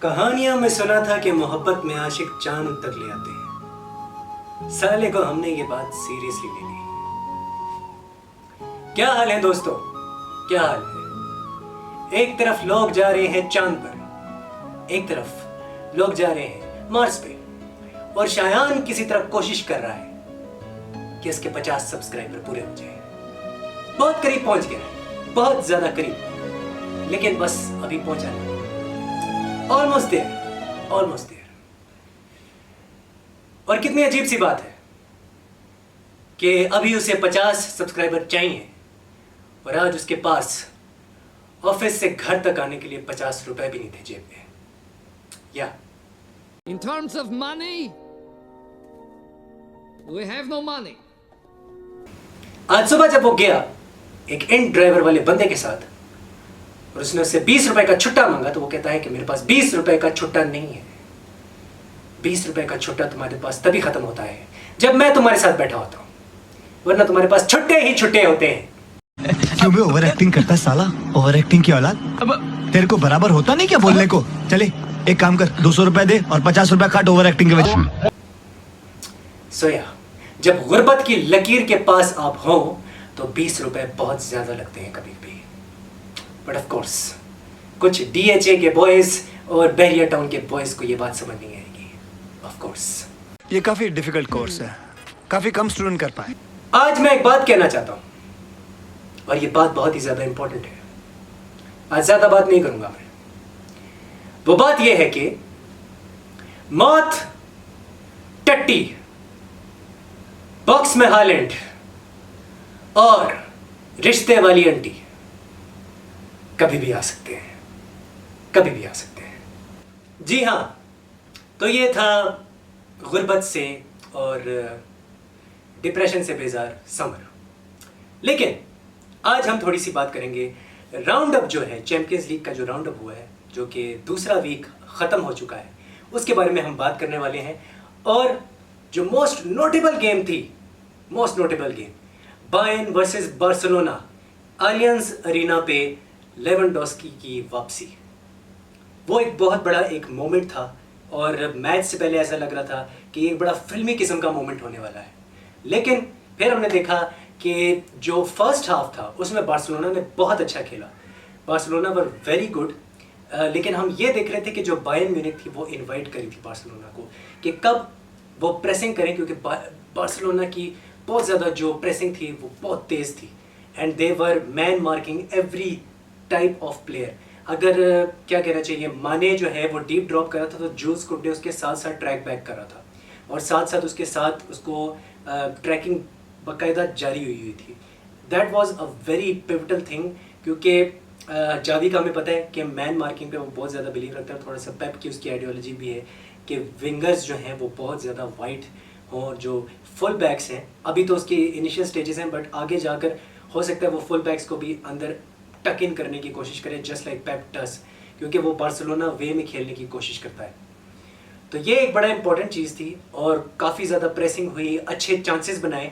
कहानियां में सुना था कि मोहब्बत में आशिक चांद तक ले आते हैं। साले को हमने ये बात सीरियसली ले ली। क्या हाल है दोस्तों, क्या हाल है? एक तरफ लोग जा रहे हैं चांद पर, एक तरफ लोग जा रहे हैं मार्स पे, और शायान किसी तरह कोशिश कर रहा है कि इसके 50 सब्सक्राइबर पूरे हो जाए। बहुत करीब पहुंच गया है, बहुत ज्यादा करीब, लेकिन बस अभी पहुंचा नहीं। Almost there, almost there. और कितनी अजीब सी बात है कि अभी उसे 50 सब्सक्राइबर चाहिए और आज उसके पास ऑफिस से घर तक आने के लिए 50 रुपए भी नहीं थे जेब में। या In terms of money, we have no money. आज सुबह जब वो गया एक इन ड्राइवर वाले बंदे के साथ और उसने उससे 20 रुपए का छुट्टा मांगा, तो वो कहता है कि मेरे पास 20 रुपए का छुट्टा नहीं है। 20 रुपए का छुट्टा तुम्हारे पास तभी खत्म होता है जब मैं तुम्हारे साथ बैठा होता हूं, वरना तुम्हारे पास छुट्टे ही छुट्टे होते हैं। क्यों बे ओवर एक्टिंग करता है साला? ओवर एक्टिंग की औलाद। अब तेरे को बराबर होता नहीं क्या बोलने को? चले एक काम कर, 200 रुपए दे और 50 रुपए काट ओवर एक्टिंग के वजह। सोया, जब गुर्बत की लकीर के पास आप हो तो 20 रुपए बहुत ज्यादा लगते हैं कभी कभी। बट ऑफ कोर्स कुछ DHA के बॉयज और बहरिया टाउन के बॉयज को ये बात समझ नहीं आएगी। ऑफ कोर्स ये काफी डिफिकल्ट कोर्स है, काफी कम स्टूडेंट कर पाए। आज मैं एक बात कहना चाहता हूं और ये बात बहुत ही ज्यादा इंपॉर्टेंट है। आज ज्यादा बात नहीं करूंगा मैं। वो बात यह है कि मौत, टट्टी, बॉक्स में हालैंड और रिश्ते वाली आंटी कभी भी आ सकते हैं, कभी भी आ सकते हैं। जी हां, तो ये था गुर्बत से और डिप्रेशन से बेजार समर। लेकिन आज हम थोड़ी सी बात करेंगे राउंड अप जो है, चैंपियंस लीग का जो राउंड अप हुआ है, जो कि दूसरा वीक खत्म हो चुका है, उसके बारे में हम बात करने वाले हैं। और जो मोस्ट नोटेबल गेम थी, most notable game, Bayern versus Barcelona, Allianz Arena पे लेवेंडोस्की की वापसी, वो एक बहुत बड़ा एक मोमेंट था। और मैच से पहले ऐसा लग रहा था कि एक बड़ा फिल्मी किस्म का मोमेंट होने वाला है। लेकिन फिर हमने देखा कि जो फर्स्ट हाफ था उसमें बार्सिलोना ने बहुत अच्छा खेला, बार्सिलोना वर वेरी गुड। लेकिन हम ये देख रहे थे कि जो बायर्न म्यूनिख थी वो इनवाइट करी थी बार्सिलोना को कि कब वो प्रेसिंग करें, क्योंकि बार्सिलोना की बहुत ज़्यादा जो प्रेसिंग थी वो बहुत तेज़ थी and they were man marking every type of player. अगर क्या कहना चाहिए, माने जो है वो डीप ड्रॉप कर रहा था तो जूल्स कुंडे उसके साथ साथ ट्रैक बैक कर रहा था और साथ साथ उसके साथ उसको ट्रैकिंग बाकायदा जारी हुई थी। That was a very pivotal thing, क्योंकि जावी का हमें पता है कि मैन मार्किंग पे वो बहुत ज़्यादा बिलीव रखता है। थोड़ा सा पेप की उसकी आइडियोलॉजी भी है कि विंगर्स जो हैं वो बहुत ज़्यादा वाइड हों, जो फुल बैक्स हैं। अभी तो उसके इनिशियल स्टेजेस हैं, बट आगे जाकर हो सकता है वो फुल बैक्स को भी अंदर टक इन करने की कोशिश करे, जस्ट लाइक पेप डस, क्योंकि वो बार्सिलोना वे में खेलने की कोशिश करता है। तो ये एक बड़ा इंपॉर्टेंट चीज़ थी और काफ़ी ज़्यादा प्रेसिंग हुई, अच्छे चांसेस बनाए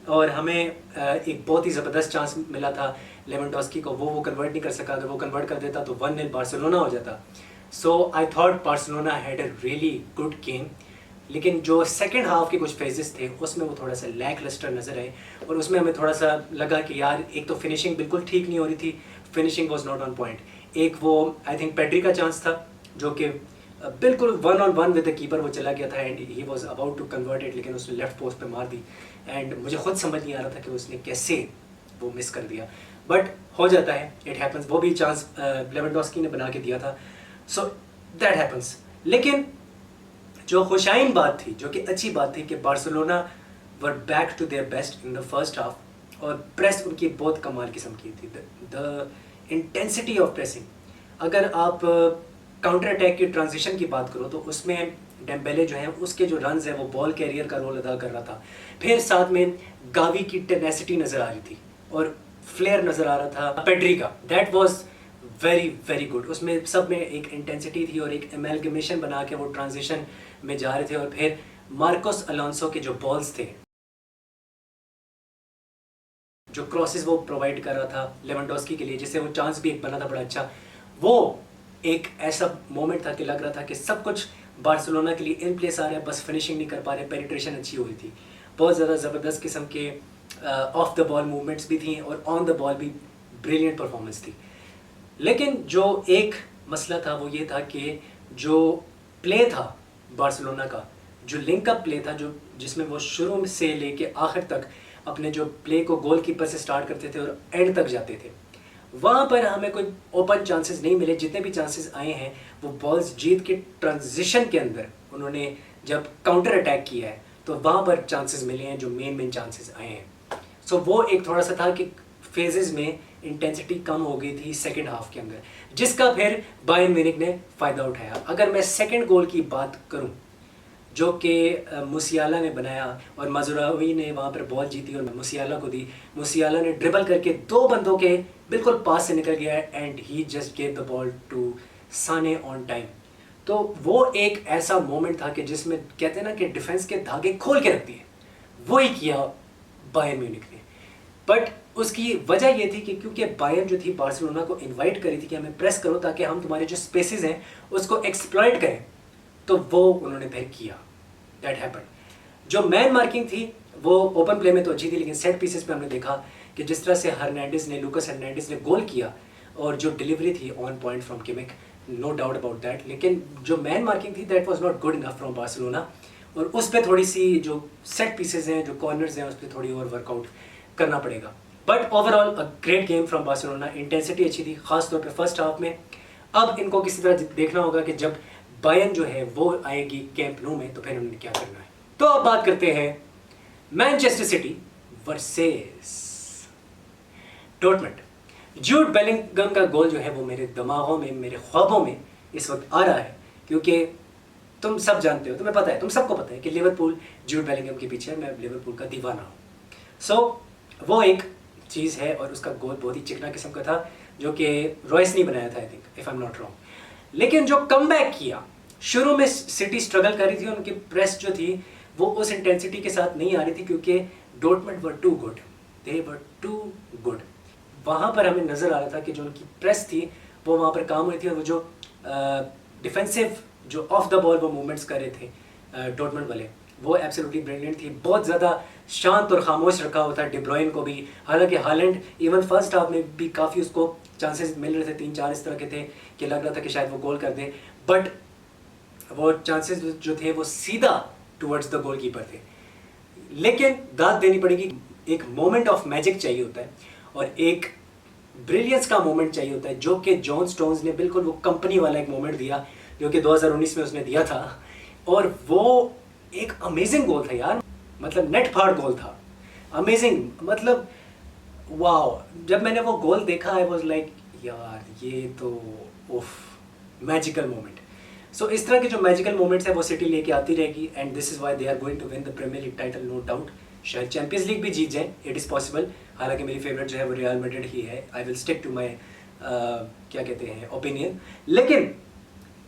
और हमें एक बहुत ही ज़बरदस्त चांस मिला था लेवेंडोस्की को। वो कन्वर्ट नहीं कर सका। अगर वो कन्वर्ट कर देता तो 1-0 बार्सिलोना हो जाता। So I thought Barcelona had a really good game. लेकिन जो सेकेंड हाफ के कुछ फेजेस थे उसमें वो थोड़ा सा लैक लस्टर नज़र आए और उसमें हमें थोड़ा सा लगा कि यार एक तो फिनिशिंग बिल्कुल ठीक नहीं हो रही थी, finishing was not on point. एक वो आई थिंक पेड्री का चांस था जो कि बिल्कुल 1-on-1 विद द कीपर वो चला गया था and he was about to convert it, लेकिन उसने लेफ्ट पोस्ट पे मार दी एंड मुझे खुद समझ नहीं आ रहा था कि उसने कैसे वो मिस कर दिया, बट हो जाता है, इट हैपन्स। वो भी चांस लेवेंडोस्की ने बना के दिया था, सो दैट हैपन्स। लेकिन जो खुशाइन बात थी, जो कि अच्छी बात थी, कि Barcelona were back to their best in the first half और प्रेस उनकी बहुत कमाल किस्म की थी। द इंटेंसिटी ऑफ प्रेसिंग, अगर आप काउंटर अटैक की ट्रांजिशन की बात करो तो उसमें डेम्बेले जो है उसके जो रन्स है वो बॉल कैरियर का रोल अदा कर रहा था। फिर साथ में गावी की टेनेसिटी नज़र आ रही थी और फ्लेयर नज़र आ रहा था पेड्री का। That was very very good. उसमें सब में एक इंटेंसिटी थी और एक एमेलगमेशन बना के वो ट्रांजिशन में जा रहे थे। और फिर मार्कोस अलोंसो के जो बॉल्स थे, जो क्रॉसेस वो प्रोवाइड कर रहा था लेवेंडोस्की के लिए, जिससे वो चांस भी एक बना था बड़ा अच्छा, वो एक ऐसा मोमेंट था कि लग रहा था कि सब कुछ बार्सिलोना के लिए इन प्लेस आ रहा है, बस फिनिशिंग नहीं कर पा रहे, पेनिट्रेशन अच्छी हो रही थी, बहुत ज़्यादा ज़बरदस्त किस्म के ऑफ द बॉल मूवमेंट्स भी थी और ऑन द बॉल भी ब्रिलियंट परफॉर्मेंस थी। लेकिन जो एक मसला था वो ये था कि जो प्ले था बार्सिलोना का, जो लिंक अप प्ले था, जो जिसमें वो शुरू से लेके आखिर तक अपने जो प्ले को गोलकीपर से स्टार्ट करते थे और एंड तक जाते थे, वहाँ पर हमें कोई ओपन चांसेस नहीं मिले। जितने भी चांसेस आए हैं वो बॉल्स जीत के ट्रांजिशन के अंदर उन्होंने जब काउंटर अटैक किया है तो वहाँ पर चांसेस मिले हैं, जो मेन चांसेस आए हैं। सो वो एक थोड़ा सा था कि फेजेस में इंटेंसिटी कम हो गई थी सेकेंड हाफ के अंदर, जिसका फिर बायर्न म्यूनिख ने फ़ायदा उठाया। अगर मैं सेकेंड गोल की बात करूँ जो कि मुसियाला ने बनाया और माजुरावी ने वहाँ पर बॉल जीती और मुसियाला को दी, मुसियाला ने ड्रिबल करके दो बंदों के बिल्कुल पास से निकल गया and he just gave the ball to Sane on time. तो वो एक ऐसा मोमेंट था कि जिसमें कहते हैं ना कि डिफेंस के धागे खोल के रख दिए, वही किया बायर्न म्यूनिख ने। बट उसकी वजह ये थी कि क्योंकि बायर्न जो थी बार्सिलोना को इन्वाइट करी थी कि हमें प्रेस करो ताकि हम तुम्हारे जो स्पेसेस हैं उसको एक्सप्लॉइट करें, तो वो उन्होंने फिर किया, दैट हैपेंड। जो मैन मार्किंग थी वो ओपन प्ले में तो अच्छी थी, लेकिन सेट पीसेस पे हमने देखा कि जिस तरह से लूकास हर्नांडिस ने गोल किया और जो डिलीवरी थी on point from Kimmich, no doubt about that, लेकिन जो मैन मार्किंग थी that was not good enough from Barcelona, और उस पर थोड़ी सी जो सेट पीसेस हैं, जो कॉर्नर्स हैं, उस पर थोड़ी और वर्कआउट करना पड़ेगा। But overall a great game from Barcelona, intensity अच्छी थी खासतौर पे फर्स्ट हाफ में। अब इनको किसी तरह देखना होगा कि जब बायर्न जो है वो आएगी कैंप नो में तो फिर उन्होंने क्या करना है। तो अब बात करते हैं Manchester city versus Dortmund. Jude Bellingham का गोल जो है वो मेरे दिमागों में, मेरे ख्वाबों में इस वक्त आ रहा है, क्योंकि तुम सब जानते हो, तुम्हें पता है, तुम सबको पता है कि लिवरपूल जूड बेलिंगम के पीछे, मैं लिवरपूल का दीवाना हूँ। सो वो एक चीज़ है और उसका गोल बहुत ही चिकना किस्म का था जो कि रॉयस ने बनाया था, I think, if I am not wrong. लेकिन जो कमबैक किया, शुरू में सिटी स्ट्रगल कर रही थी, उनकी प्रेस जो थी वो उस इंटेंसिटी के साथ नहीं आ रही थी क्योंकि Dortmund were too good, they were too good. वहाँ पर हमें नज़र आ रहा था कि जो उनकी प्रेस थी वो वहाँ पर काम हुई थी, और वो जो डिफेंसिव जो ऑफ द बॉल वो मूवमेंट्स कर रहे थे डॉर्टमंड वाले, वो एब्सोल्युटली ब्रिलियंट थी। बहुत ज़्यादा शांत और खामोश रखा हुआ था डी ब्रुयने को भी, हालांकि हालैंड इवन फर्स्ट हाफ में भी काफ़ी उसको चांसेस मिल रहे थे, 3-4 इस तरह के थे कि लग रहा था कि शायद वो गोल कर दे, बट वो चांसेस जो थे वो सीधा टुवर्ड्स द गोलकीपर थे। लेकिन दाद देनी पड़ेगी, एक मोमेंट ऑफ मैजिक चाहिए होता है और एक ब्रिलियंस का मोमेंट चाहिए होता है, जो कि जॉन स्टोन्स ने बिल्कुल वो कंपनी वाला एक मोमेंट दिया जो कि 2019 में उसने दिया था, और वो एक अमेजिंग गोल था यार, मतलब नेट फाड़ गोल था, अमेजिंग, मतलब वाओ। जब मैंने वो गोल देखा आई वाज लाइक यार ये तो उफ, मैजिकल मोमेंट। सो इस तरह के जो मैजिकल मोमेंट्स है वो सिटी लेके आती रहेगी, and this is why they are going to win the Premier League title, no doubt. शायद चैंपियंस लीग भी जीत जाए, इट इज़ पॉसिबल। हालांकि मेरी फेवरेट जो है वो रियल मैड्रिड ही है, I will stick to my क्या कहते हैं ओपिनियन। लेकिन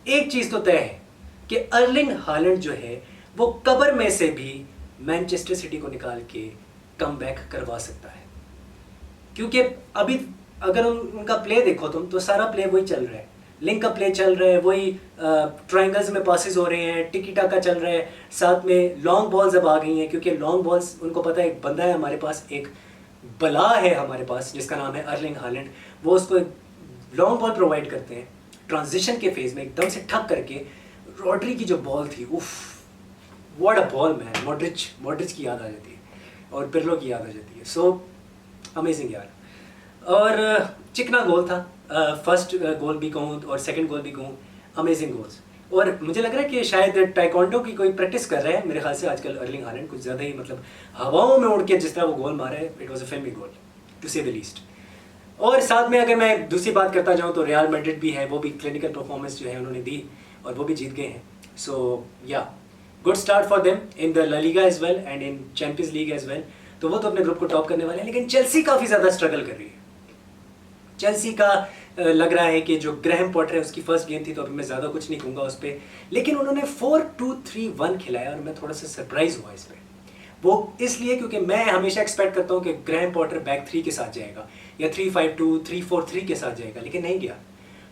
एक चीज़ तो तय है कि अर्लिंग हालैंड जो है वो कबर में से भी मैनचेस्टर सिटी को निकाल के कमबैक करवा सकता है, क्योंकि अभी अगर उनका प्ले देखो तुम तो सारा प्ले वही चल रहा है, लिंक का प्ले चल रहा है, वही ट्रायंगल्स में पासेस हो रहे हैं, टिकी टाका चल रहा है, साथ में लॉन्ग बॉल्स अब आ गई हैं, क्योंकि लॉन्ग बॉल्स उनको पता है एक बंदा है हमारे पास, एक बला है हमारे पास जिसका नाम है अर्लिंग हालैंड, वो उसको लॉन्ग बॉल प्रोवाइड करते हैं ट्रांजिशन के फेज में एकदम से ठक करके। रॉड्री की जो बॉल थी, उफ what a ball man, Modric की याद आ जाती है और पिर्लो की याद आ जाती है। सो अमेजिंग यार, और चिकना गोल था, फर्स्ट गोल भी कहूँ और सेकंड गोल भी कहूँ, अमेजिंग गोल्स। और मुझे लग रहा है कि शायद टाइकोंडो की कोई प्रैक्टिस कर रहा है मेरे ख्याल से आजकल अर्लिंग हालैंड, कुछ ज़्यादा ही मतलब हवाओं में उड़ के जिस तरह वो गोल मारा है, इट वॉज अ फिल्मी गोल टू से द लीस्ट। और साथ में अगर मैं दूसरी बात करता जाऊँ तो रियल मैड्रिड भी है, वो भी क्लिनिकल परफॉर्मेंस जो है उन्होंने दी और वो भी जीत गए हैं। So ya good start for them in the La Liga as well and in Champions League as well. तो वो तो अपने ग्रुप को टॉप करने वाले हैं, लेकिन चेल्सी काफ़ी ज़्यादा स्ट्रगल कर रही है। चेल्सी का लग रहा है कि जो ग्रैहम पॉटर है उसकी फर्स्ट गेम थी, तो अभी मैं ज़्यादा कुछ नहीं कहूँगा उस पर, लेकिन उन्होंने 4-2-3-1 खिलाया और मैं थोड़ा सा सरप्राइज हुआ इस पर। वो इसलिए क्योंकि मैं हमेशा एक्सपेक्ट करता हूँ कि ग्रैहम पॉटर बैक 3 के साथ जाएगा या 3-5-2, 3-4-3 के साथ जाएगा, लेकिन नहीं गया।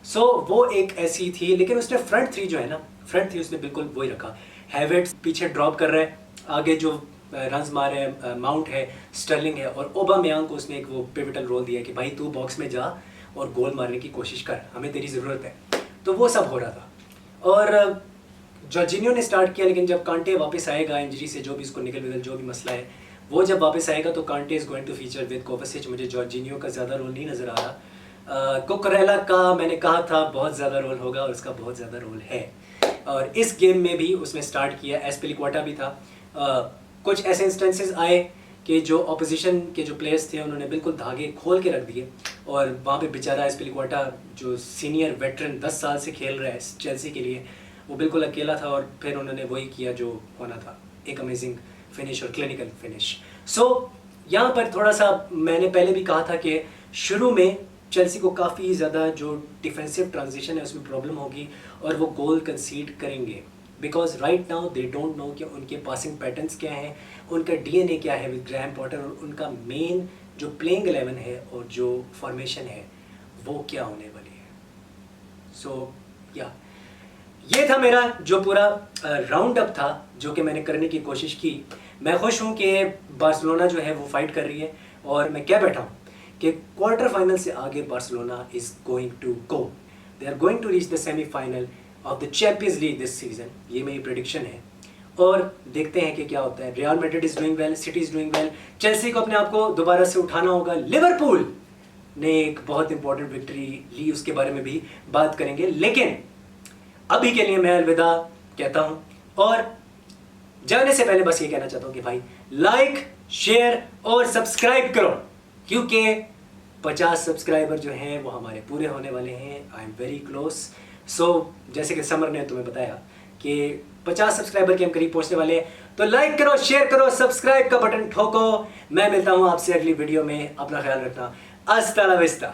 सो वो एक ऐसी थी, लेकिन उसने फ्रंट थ्री जो है ना, फ्रंट थ्री उसने बिल्कुल वही रखा। हैवर्ट्स पीछे ड्रॉप कर रहा है, आगे जो रन्स मार रहे हैं माउंट है, स्टर्लिंग है, और ओबामेयांग को उसने एक वो पिवटल रोल दिया कि भाई तू बॉक्स में जा और गोल मारने की कोशिश कर, हमें तेरी ज़रूरत है। तो वो सब हो रहा था। और जॉर्जिनियो ने स्टार्ट किया, लेकिन जब कांटे वापस आएगा इंजरी से, जो भी उसको निकल विकल जो भी मसला है, वो जब वापस आएगा तो Kante is going to feature with Kovacic. मुझे जॉर्जिनियो का ज़्यादा रोल नहीं नज़र आ रहा। कुकरेला का मैंने कहा था बहुत ज़्यादा रोल होगा, और उसका बहुत ज़्यादा रोल है। और इस गेम में भी उसने स्टार्ट किया, एस्पिलिक्वाटा भी था। कुछ ऐसे इंस्टेंसेस आए कि जो ऑपोजिशन के जो प्लेयर्स थे उन्होंने बिल्कुल धागे खोल के रख दिए, और वहाँ पे बेचारा एस्पिलिक्वाटा जो सीनियर वेटरन 10 साल से खेल रहा है चेल्सी के लिए, वो बिल्कुल अकेला था, और फिर उन्होंने वही किया जो होना था, एक अमेजिंग फिनिश और क्लिनिकल फिनिश। सो यहाँ पर थोड़ा सा मैंने पहले भी कहा था कि शुरू में चेल्सी को काफ़ी ज़्यादा जो डिफेंसिव ट्रांजिशन है उसमें प्रॉब्लम होगी, और वो गोल कंसीड करेंगे, because right now they don't know कि उनके पासिंग पैटर्न्स क्या हैं, उनका डीएनए क्या है विद ग्रैहम पॉटर, और उनका मेन जो प्लेइंग 11 है और जो फॉर्मेशन है वो क्या होने वाली है। सो या ये था मेरा जो पूरा राउंड अप था जो कि मैंने करने की कोशिश की। मैं खुश हूँ कि बार्सिलोना जो है वो फाइट कर रही है, और मैं कह बैठा हूँ कि क्वार्टर फाइनल से आगे Barcelona is going to go, they are going to reach the semifinal of the Champions League this season. ये मेरी प्रेडिक्शन है, और देखते हैं कि क्या होता है। Real Madrid is doing well, city is doing well, Chelsea को अपने आप को दोबारा से उठाना होगा, लिवरपूल ने एक बहुत इंपॉर्टेंट विक्ट्री ली, उसके बारे में भी बात करेंगे। लेकिन अभी के लिए मैं अलविदा कहता हूं, और जाने से पहले बस ये कहना चाहता हूं कि भाई लाइक, शेयर और सब्सक्राइब करो, क्योंकि 50 सब्सक्राइबर जो हैं वो हमारे पूरे होने वाले हैं। I am very close. So जैसे कि समर ने तुम्हें बताया कि 50 सब्सक्राइबर के हम करीब पहुंचने वाले हैं, तो लाइक करो, शेयर करो, सब्सक्राइब का बटन ठोको। मैं मिलता हूं आपसे अगली वीडियो में, अपना ख्याल रखना। अस्ता ला विस्ता।